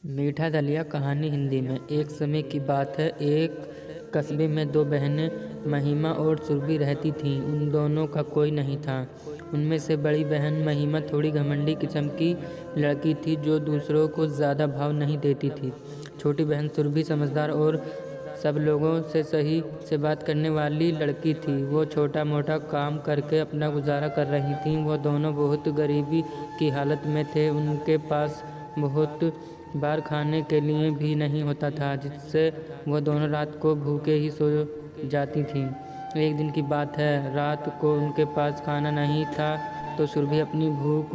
मीठा दलिया कहानी हिंदी में। एक समय की बात है, एक कस्बे में दो बहनें महिमा और सुरभि रहती थीं। उन दोनों का कोई नहीं था। उनमें से बड़ी बहन महिमा थोड़ी घमंडी किस्म की लड़की थी, जो दूसरों को ज़्यादा भाव नहीं देती थी। छोटी बहन सुरभि समझदार और सब लोगों से सही से बात करने वाली लड़की थी। वो छोटा मोटा काम करके अपना गुजारा कर रही थीं। वो दोनों बहुत गरीबी की हालत में थे। उनके पास बहुत बार खाने के लिए भी नहीं होता था, जिससे वो दोनों रात को भूखे ही सो जाती थीं। एक दिन की बात है, रात को उनके पास खाना नहीं था तो सुरभि अपनी भूख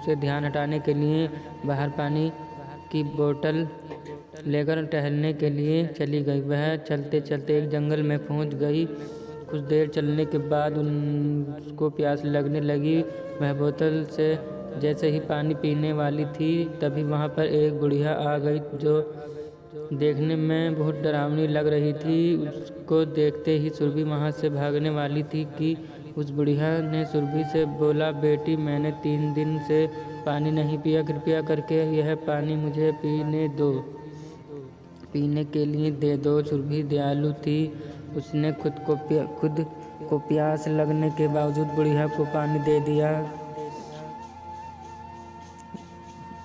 से ध्यान हटाने के लिए बाहर पानी की बोतल लेकर टहलने के लिए चली गई। वह चलते चलते एक जंगल में पहुंच गई। कुछ देर चलने के बाद उनको प्यास लगने लगी। वह बोतल से जैसे ही पानी पीने वाली थी, तभी वहाँ पर एक बुढ़िया आ गई, जो देखने में बहुत डरावनी लग रही थी। उसको देखते ही सुरभि वहाँ से भागने वाली थी कि उस बुढ़िया ने सुरभि से बोला, बेटी, मैंने 3 दिन से पानी नहीं पिया, कृपया करके यह पानी मुझे पीने के लिए दे दो। सुरभि दयालु थी। उसने खुद को प्यास लगने के बावजूद बुढ़िया को पानी दे दिया।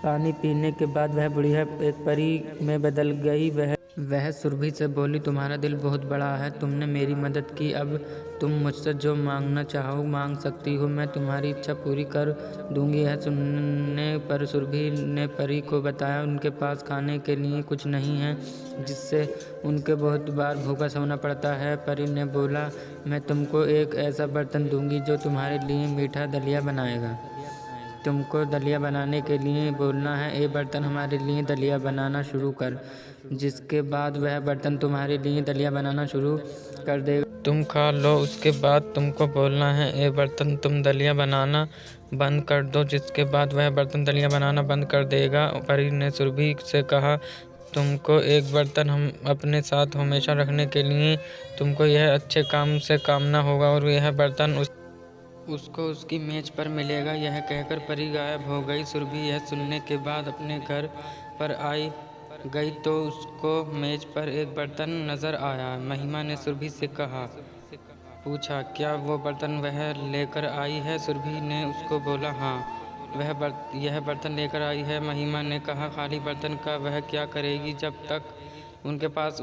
पानी पीने के बाद वह बुढ़िया एक परी में बदल गई। वह सुरभि से बोली, तुम्हारा दिल बहुत बड़ा है, तुमने मेरी मदद की, अब तुम मुझसे जो मांगना चाहो मांग सकती हो, मैं तुम्हारी इच्छा पूरी कर दूंगी। यह सुनने पर सुरभि ने परी को बताया उनके पास खाने के लिए कुछ नहीं है, जिससे उनके बहुत बार भूखा सोना पड़ता है। परी ने बोला, मैं तुमको एक ऐसा बर्तन दूंगी जो तुम्हारे लिए मीठा दलिया बनाएगा। तुमको दलिया बनाने के लिए बोलना है, ए बर्तन हमारे लिए दलिया बनाना शुरू कर। जिसके बाद वह बर्तन तुम्हारे लिए दलिया बनाना शुरू कर देगा। तुम खा लो। उसके बाद तुमको बोलना है, ए बर्तन तुम दलिया बनाना बंद कर दो। जिसके बाद वह बर्तन दलिया बनाना बंद कर देगा। परी ने सुरभि से कहा, तुमको एक बर्तन हम अपने साथ हमेशा रखने के लिए तुमको यह अच्छे काम से कामना होगा और यह बर्तन उसको उसकी मेज पर मिलेगा। यह कहकर परी गायब हो गई। सुरभि यह सुनने के बाद अपने घर पर आई गई तो उसको मेज पर एक बर्तन नजर आया। महिमा ने सुरभि से पूछा, क्या वो बर्तन वह लेकर आई है? सुरभि ने उसको बोला, हाँ, यह बर्तन लेकर आई है। महिमा ने कहा, खाली बर्तन का वह क्या करेगी जब तक उनके पास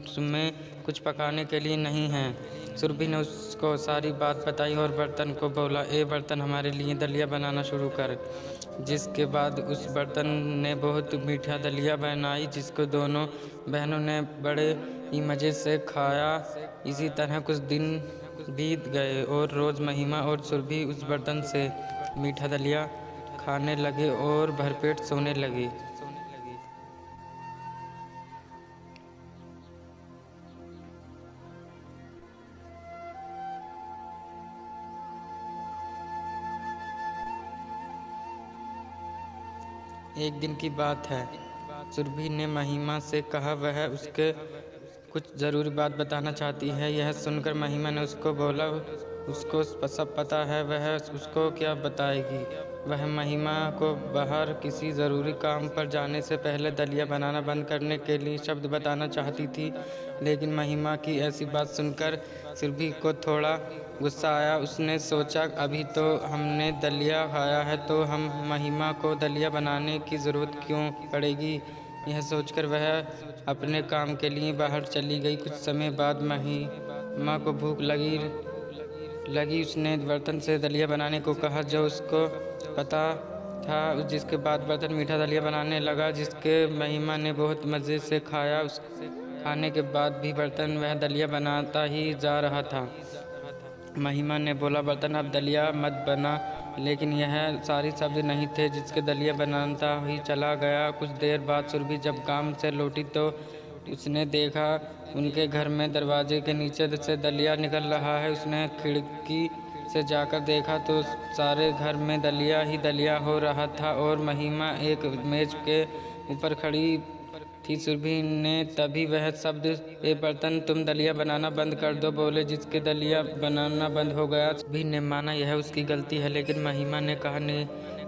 उसमें कुछ पकाने के लिए नहीं है। सुरभि ने उसको सारी बात बताई और बर्तन को बोला, ए बर्तन हमारे लिए दलिया बनाना शुरू कर। जिसके बाद उस बर्तन ने बहुत मीठा दलिया बनाई, जिसको दोनों बहनों ने बड़े ही मज़े से खाया। इसी तरह कुछ दिन बीत गए और रोज़ महिमा और सुरभि उस बर्तन से मीठा दलिया खाने लगे और भरपेट सोने लगे। एक दिन की बात है, सुरभि ने महिमा से कहा वह उसके कुछ ज़रूरी बात बताना चाहती है। यह सुनकर महिमा ने उसको बोला, उसको सब पता है, वह उसको क्या बताएगी। वह महिमा को बाहर किसी ज़रूरी काम पर जाने से पहले दलिया बनाना बंद करने के लिए शब्द बताना चाहती थी, लेकिन महिमा की ऐसी बात सुनकर सुरभि को थोड़ा गुस्सा आया। उसने सोचा, अभी तो हमने दलिया खाया है तो हम महिमा को दलिया बनाने की ज़रूरत क्यों पड़ेगी। यह सोचकर वह अपने काम के लिए बाहर चली गई। कुछ समय बाद महिमा को भूख लगी। उसने बर्तन से दलिया बनाने को कहा जो उसको पता था। जिसके बाद बर्तन मीठा दलिया बनाने लगा, जिसके महिमा ने बहुत मज़े से खाया। उस खाने के बाद भी बर्तन वह दलिया बनाता ही जा रहा था। महिमा ने बोला, बर्तन अब दलिया मत बना, लेकिन यह सारी शब्द नहीं थे, जिसके दलिया बनाता ही चला गया। कुछ देर बाद सुरभि जब काम से लौटी तो उसने देखा उनके घर में दरवाजे के नीचे से दलिया निकल रहा है। उसने खिड़की से जाकर देखा तो सारे घर में दलिया ही दलिया हो रहा था और महिमा एक मेज के ऊपर खड़ी थी। सुरभि ने तभी वह शब्द, ए बर्तन तुम दलिया बनाना बंद कर दो, बोले, जिसके दलिया बनाना बंद हो गया। सुरभि ने माना यह उसकी गलती है, लेकिन महिमा ने कहा,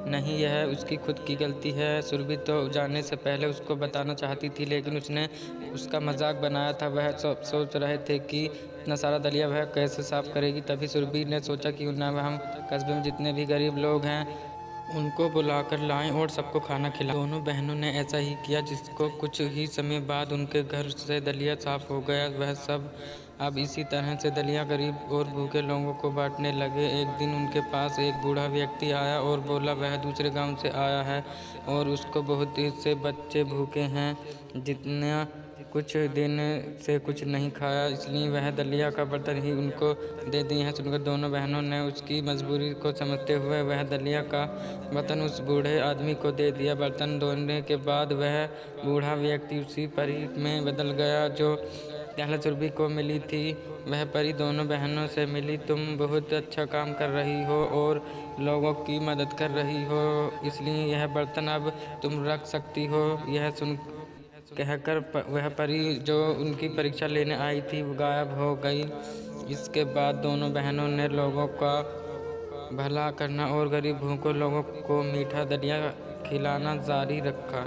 नहीं, यह उसकी खुद की गलती है। सुरभि तो जाने से पहले उसको बताना चाहती थी, लेकिन उसने उसका मजाक बनाया था। वह सोच रहे थे कि इतना सारा दलिया वह कैसे साफ करेगी। तभी सुरभि ने सोचा कि ना हम कस्बे में जितने भी गरीब लोग हैं उनको बुलाकर लाएं और सबको खाना खिलाएं। दोनों बहनों ने ऐसा ही किया, जिसको कुछ ही समय बाद उनके घर से दलिया साफ हो गया। वह सब अब इसी तरह से दलिया गरीब और भूखे लोगों को बांटने लगे। एक दिन उनके पास एक बूढ़ा व्यक्ति आया और बोला वह दूसरे गांव से आया है और उसको बहुत से बच्चे भूखे हैं, जितना कुछ दिन से कुछ नहीं खाया, इसलिए वह दलिया का बर्तन ही उनको दे दिए हैं। सुनकर दोनों बहनों ने उसकी मजबूरी को समझते हुए वह दलिया का बर्तन उस बूढ़े आदमी को दे दिया। बर्तन धोने के बाद वह बूढ़ा व्यक्ति उसी परी में बदल गया जो पहले सुरभि को मिली थी। वह परी दोनों बहनों से मिली। तुम बहुत अच्छा काम कर रही हो और लोगों की मदद कर रही हो, इसलिए यह बर्तन अब तुम रख सकती हो। यह सुन कहकर वह परी जो उनकी परीक्षा लेने आई थी वो गायब हो गई। इसके बाद दोनों बहनों ने लोगों का भला करना और गरीब भूखे लोगों को मीठा दलिया खिलाना जारी रखा।